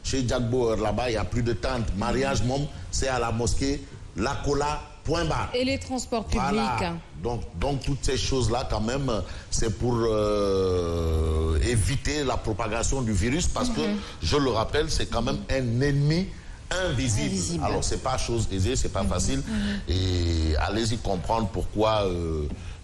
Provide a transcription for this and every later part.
chez Jack Bauer, là-bas, il n'y a plus de tentes. Mariage, c'est à la mosquée, la cola, point barre. Et les transports publics. Voilà. Donc toutes ces choses-là, quand même, c'est pour éviter la propagation du virus, parce que, je le rappelle, c'est quand même un ennemi invisible. Alors, c'est pas chose aisée, c'est pas facile. Et allez-y comprendre pourquoi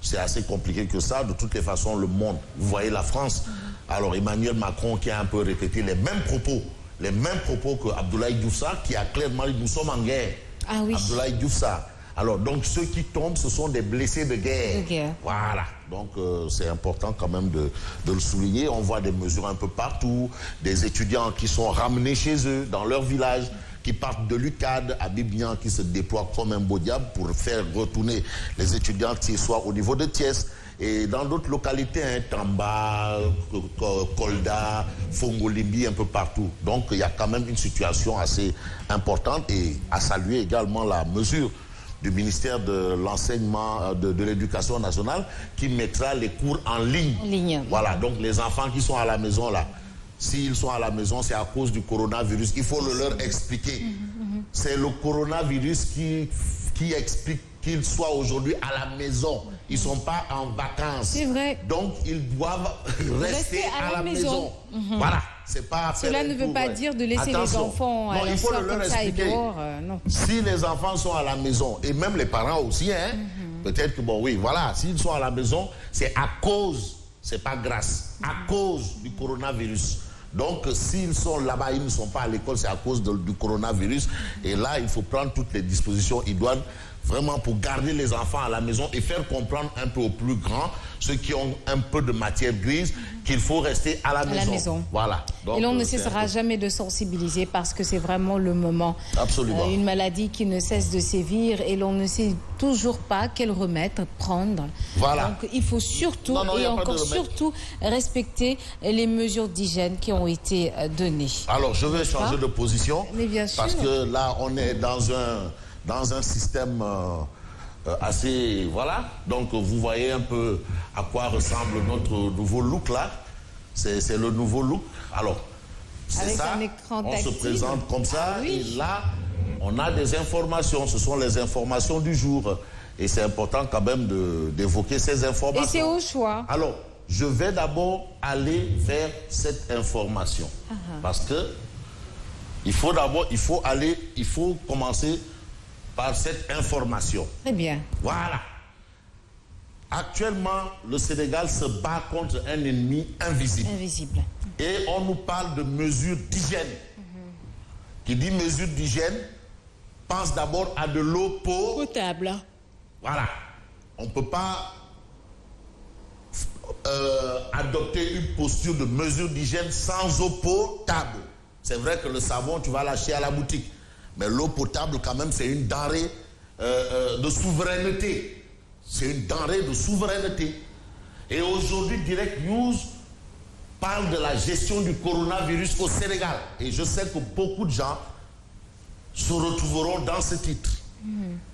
c'est assez compliqué que ça. De toutes les façons, le monde, vous voyez la France. Alors, Emmanuel Macron qui a un peu répété les mêmes propos que Abdoulaye Diouf Sarr, qui a clairement dit nous sommes en guerre. Ah oui. Abdoulaye Diouf Sarr. Alors, donc, ceux qui tombent, ce sont des blessés de guerre. Voilà. Donc, c'est important quand même de le souligner. On voit des mesures un peu partout, des étudiants qui sont ramenés chez eux, dans leur village, qui partent de l'UCAD à Bibignan, qui se déploient comme un beau diable pour faire retourner les étudiants qui soient au niveau de Thiès. Et dans d'autres localités, Tamba, Kolda, Fongolimbi, un peu partout. Donc, il y a quand même une situation assez importante, et à saluer également la mesure du ministère de l'enseignement, de l'éducation nationale, qui mettra les cours en ligne. Voilà, donc les enfants qui sont à la maison là, s'ils sont à la maison, c'est à cause du coronavirus. Il faut le leur expliquer. C'est le coronavirus qui explique qu'ils soient aujourd'hui à la maison. Ils ne sont pas en vacances. C'est vrai. Donc, ils doivent rester à la maison. Voilà. Cela ne veut pas dire de laisser les enfants à la soirée comme ça et dehors. Non. Si les enfants sont à la maison, et même les parents aussi, peut-être que, bon, oui, voilà, s'ils sont à la maison, c'est à cause, c'est pas grâce, à cause du coronavirus. Donc, s'ils sont là-bas, ils ne sont pas à l'école, c'est à cause du coronavirus. Et là, il faut prendre toutes les dispositions idoines, vraiment pour garder les enfants à la maison et faire comprendre un peu aux plus grands, ceux qui ont un peu de matière grise, qu'il faut rester à la maison. Voilà. Donc, et l'on ne cessera jamais de sensibiliser, parce que c'est vraiment le moment. Absolument. Une maladie qui ne cesse de sévir, et l'on ne sait toujours pas quel remède prendre. Voilà. Donc il faut surtout, et encore surtout, respecter les mesures d'hygiène qui ont été données. Alors, je vais changer de position. Mais bien sûr. Parce que là, on est dans un système assez... Voilà. Donc, vous voyez un peu à quoi ressemble notre nouveau look là. C'est le nouveau look. Alors, c'est ça. On se présente comme ça. Et là, on a des informations. Ce sont les informations du jour. Et c'est important quand même d'évoquer ces informations. Et c'est au choix. Alors, je vais d'abord aller vers cette information. Parce que il faut commencer par cette information. Très bien. Voilà. Actuellement, le Sénégal se bat contre un ennemi invisible. Et on nous parle de mesures d'hygiène. Qui dit mesures d'hygiène, pense d'abord à de l'eau potable. Voilà. On ne peut pas adopter une posture de mesure d'hygiène sans eau potable. C'est vrai que le savon, tu vas l'acheter à la boutique. Mais l'eau potable, quand même, c'est une denrée de souveraineté. C'est une denrée de souveraineté. Et aujourd'hui, Direct News parle de la gestion du coronavirus au Sénégal. Et je sais que beaucoup de gens se retrouveront dans ce titre.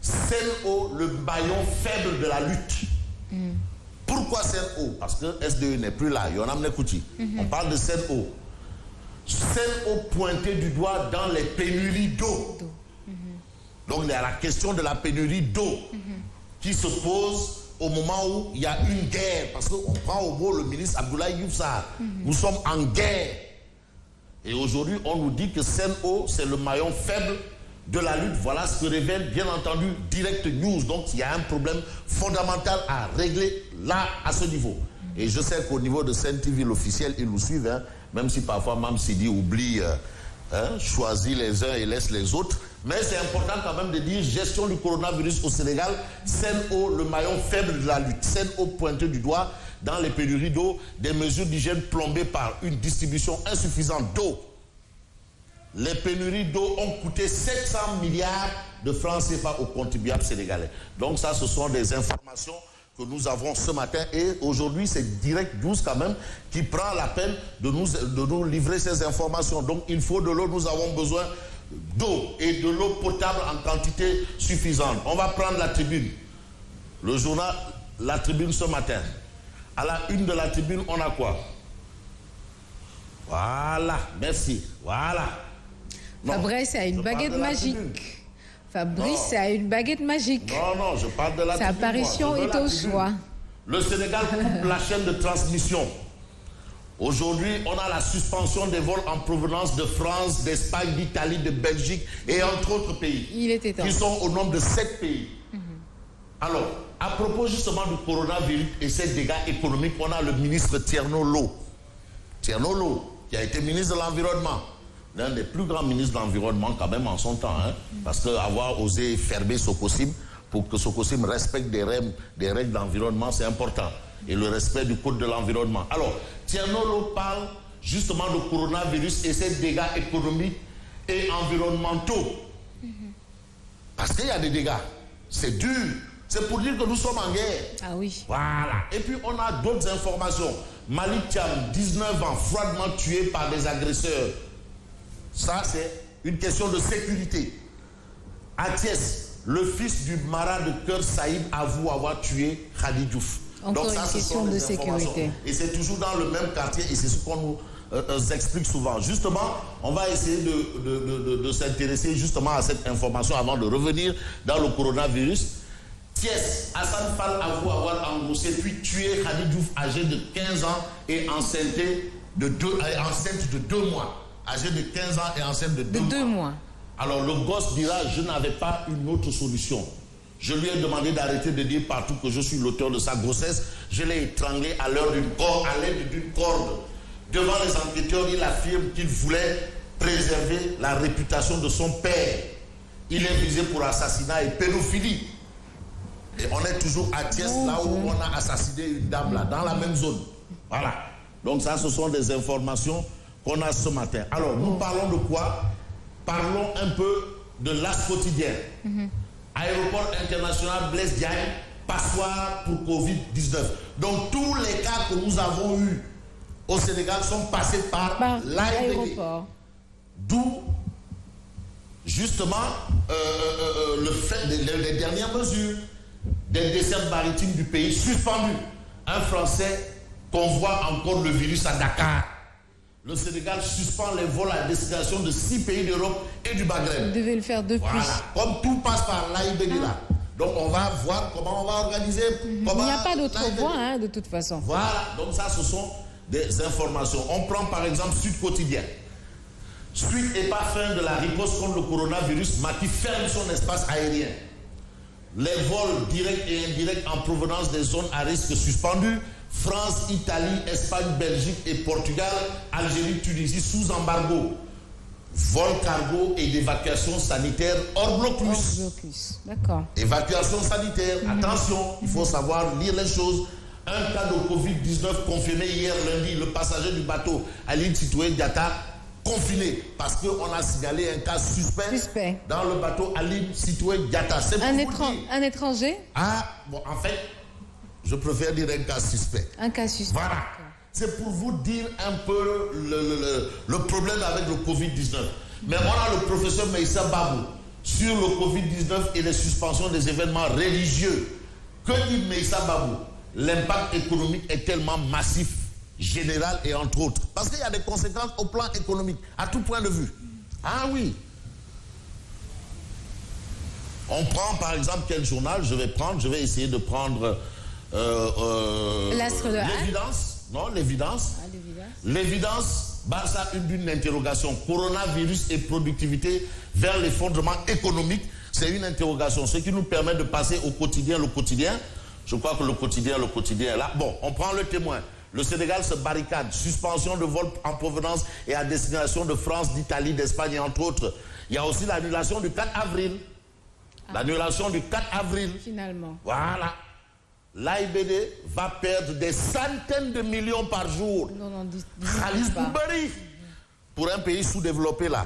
Sen'Eau, le maillon faible de la lutte. Pourquoi Sen'Eau? Parce que SDE n'est plus là. Yonam Nekouti. On parle de Sen'Eau. Sen'Eau pointé du doigt dans les pénuries d'eau. Donc il y a la question de la pénurie d'eau qui se pose au moment où il y a une guerre. Parce qu'on prend au mot le ministre Abdoulaye Diouf Sarr. Nous sommes en guerre. Et aujourd'hui, on nous dit que Sen'Eau, c'est le maillon faible de la lutte. Voilà ce que révèle bien entendu Direct News. Donc il y a un problème fondamental à régler là, à ce niveau. Et je sais qu'au niveau de Saint-TV, l'officiel, ils nous suivent, même si parfois Mme Sidi oublie, choisit les uns et laisse les autres. Mais c'est important quand même de dire gestion du coronavirus au Sénégal, Sen'Eau, le maillon faible de la lutte. Sen'Eau pointé du doigt dans les pénuries d'eau, des mesures d'hygiène plombées par une distribution insuffisante d'eau. Les pénuries d'eau ont coûté 700 milliards de francs CFA aux contribuables sénégalais. Donc ça, ce sont des informations que nous avons ce matin. Et aujourd'hui, c'est Direct News quand même qui prend la peine de nous livrer ces informations. Donc il faut de l'eau, nous avons besoin d'eau et de l'eau potable en quantité suffisante. On va prendre la Tribune. Le journal La Tribune ce matin. À la une de la Tribune, on a quoi? Voilà, merci. Voilà. Fabrice a une baguette magique. Fabrice a une baguette magique. Non, je parle de la tribune. Sa apparition est au choix. Le Sénégal coupe la chaîne de transmission. Aujourd'hui, on a la suspension des vols en provenance de France, d'Espagne, d'Italie, de Belgique et entre autres pays. Il était temps. Qui sont au nombre de 7 pays. Alors, à propos justement du coronavirus et ses dégâts économiques, on a le ministre Thierno Lo. Thierno Lo, qui a été ministre de l'Environnement. L'un des plus grands ministres de l'Environnement quand même en son temps. Parce qu'avoir osé fermer Sococim pour que Sococim respecte des règles d'environnement, c'est important. Et le respect du code de l'environnement. Alors, Thierno Lo parle justement du coronavirus et ses dégâts économiques et environnementaux. Parce qu'il y a des dégâts. C'est dur. C'est pour dire que nous sommes en guerre. Ah oui. Voilà. Et puis on a d'autres informations. Malik Thiam, 19 ans, froidement tué par des agresseurs. Ça, c'est une question de sécurité. Athiès, le fils du Mara de Cœur Saïd, avoue avoir tué Khadi Diouf. Encore donc ça, une question de sécurité. Et c'est toujours dans le même quartier et c'est ce qu'on nous explique souvent. Justement, on va essayer de s'intéresser justement à cette information avant de revenir dans le coronavirus. Thiès, Hassan Fall avoue avoir engrossé puis tué Khadi Diouf, âgé de 15 ans et enceinte de 2 mois. Âgé de 15 ans et enceinte de 2 mois. Alors le gosse dira, je n'avais pas une autre solution. Je lui ai demandé d'arrêter de dire partout que je suis l'auteur de sa grossesse. Je l'ai étranglé à l'aide d'une corde. Devant les enquêteurs, il affirme qu'il voulait préserver la réputation de son père. Il est visé pour assassinat et pédophilie. Et on est toujours à Thiès, là où on a assassiné une dame, là, dans la même zone. Voilà. Donc ça, ce sont des informations qu'on a ce matin. Alors, nous parlons de quoi? Parlons un peu de l'As quotidien. Aéroport international Blaise Diagne, passoire pour Covid-19. Donc, tous les cas que nous avons eus au Sénégal sont passés par l'aéroport. D'où, justement, le fait des dernières mesures des dessertes maritimes du pays suspendues. Un Français convoie encore le virus à Dakar. Le Sénégal suspend les vols à destination de 6 pays d'Europe et du Maghreb. Vous devez le faire depuis. Voilà. Comme tout passe par l'AIBD là. Donc on va voir comment on va organiser. Il n'y a pas d'autre voie, de toute façon. Voilà. Donc ça, ce sont des informations. On prend par exemple Sud Quotidien. Suite et pas fin de la riposte contre le coronavirus, Macky ferme son espace aérien. Les vols directs et indirects en provenance des zones à risque suspendus, France, Italie, Espagne, Belgique et Portugal, Algérie, Tunisie sous embargo. Vol cargo et d'évacuation sanitaire hors blocus. D'accord. Évacuation sanitaire, attention, il faut savoir lire les choses. Un cas de Covid-19 confirmé hier lundi, le passager du bateau Aline Sitoé Diatta confiné parce qu'on a signalé un cas suspect dans le bateau Aline Sitoé Diatta. Un étranger? Ah, bon, en fait, je préfère dire un cas suspect. Un cas suspect. Voilà. C'est pour vous dire un peu le problème avec le Covid-19. Mais on a le professeur Meïssa Babou sur le Covid-19 et les suspensions des événements religieux. Que dit Meïssa Babou? L'impact économique est tellement massif, général et entre autres. Parce qu'il y a des conséquences au plan économique, à tout point de vue. Ah oui. On prend par exemple quel journal? Je vais essayer de prendre l'évidence. Non, l'évidence. L'évidence, Barça, une interrogation. Coronavirus et productivité vers l'effondrement économique. C'est une interrogation. Ce qui nous permet de passer au quotidien, le quotidien. Je crois que le quotidien est là. Bon, on prend le témoin. Le Sénégal se barricade. Suspension de vols en provenance et à destination de France, d'Italie, d'Espagne et entre autres. Il y a aussi l'annulation du 4 avril. L'annulation du 4 avril. Finalement. Voilà. L'AIBD va perdre des centaines de millions par jour. Non, Khalis Boubari. Pour un pays sous-développé là.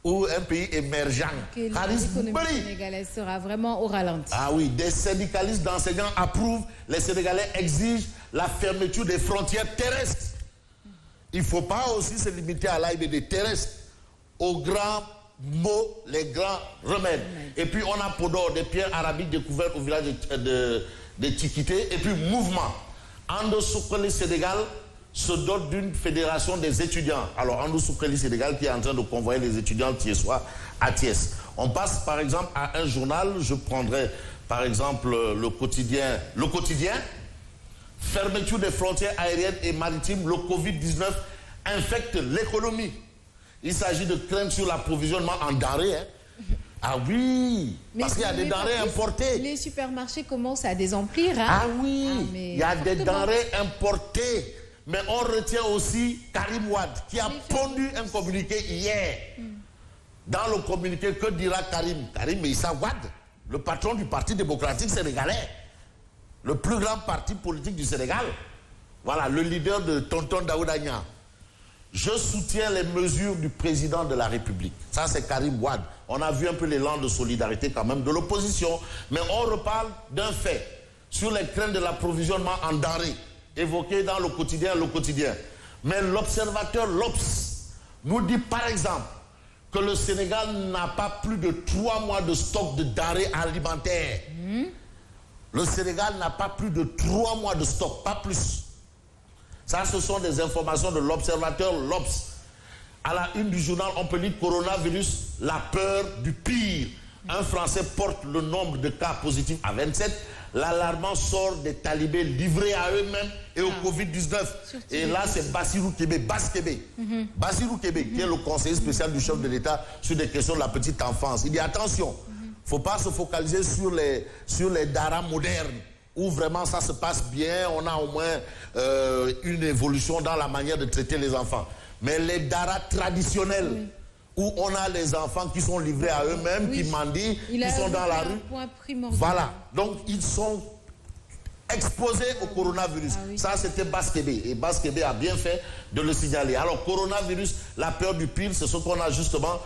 Ou un pays émergent. L'économie sénégalaise sera vraiment au ralenti. Ah oui, des syndicalistes d'enseignants approuvent. Les Sénégalais exigent la fermeture des frontières terrestres. Il ne faut pas aussi se limiter à l'AIBD terrestre. Aux grands mots, les grands remèdes. Et puis on a Podor, des pierres arabiques découvertes au village de Tikité. Et puis mouvement. Ando Soukole Sénégal se dote d'une fédération des étudiants. Alors, Andou Soukreli Sénégal qui est en train de convoyer les étudiants thiessois à Thiès. On passe par exemple à un journal, je prendrai par exemple le quotidien, fermeture des frontières aériennes et maritimes, le Covid-19 infecte l'économie. Il s'agit de craindre sur l'approvisionnement en denrées. Hein. Ah oui, parce qu'il y a des denrées importées. Les supermarchés commencent à désemplir. Hein. Ah oui, il y a des denrées importées. Mais on retient aussi Karim Wade qui a pondu un communiqué hier. Dans le communiqué, que dira Karim? Karim Issa Wade, le patron du Parti démocratique sénégalais, le plus grand parti politique du Sénégal. Voilà, le leader de Tonton Daouda Nia. Je soutiens les mesures du président de la République. Ça, c'est Karim Wade. On a vu un peu l'élan de solidarité quand même de l'opposition. Mais on reparle d'un fait sur les craintes de l'approvisionnement en denrées, évoqué dans le quotidien. Mais l'observateur, l'Obs, nous dit par exemple que le Sénégal n'a pas plus de 3 mois de stock de denrées alimentaires. Le Sénégal n'a pas plus de 3 mois de stock, pas plus. Ça, ce sont des informations de l'observateur, l'Obs. À la une du journal, on peut lire coronavirus, la peur du pire. Un Français porte le nombre de cas positifs à 27. L'alarmant sort des talibés livrés à eux-mêmes et au Covid-19. Et là, c'est Bassirou Kébé, Bassirou Kébé, qui est le conseiller spécial du chef de l'État sur des questions de la petite enfance. Il dit attention, il ne faut pas se focaliser sur les daras modernes, où vraiment ça se passe bien, on a au moins une évolution dans la manière de traiter les enfants. Mais les daras traditionnels, où on a les enfants qui sont livrés à eux-mêmes, qui mendient, qui sont dans la rue. Voilà. Donc, ils sont exposés au coronavirus. Ça, c'était Baskébé. Et Baskébé a bien fait de le signaler. Alors, coronavirus, la peur du pire, c'est ce qu'on a justement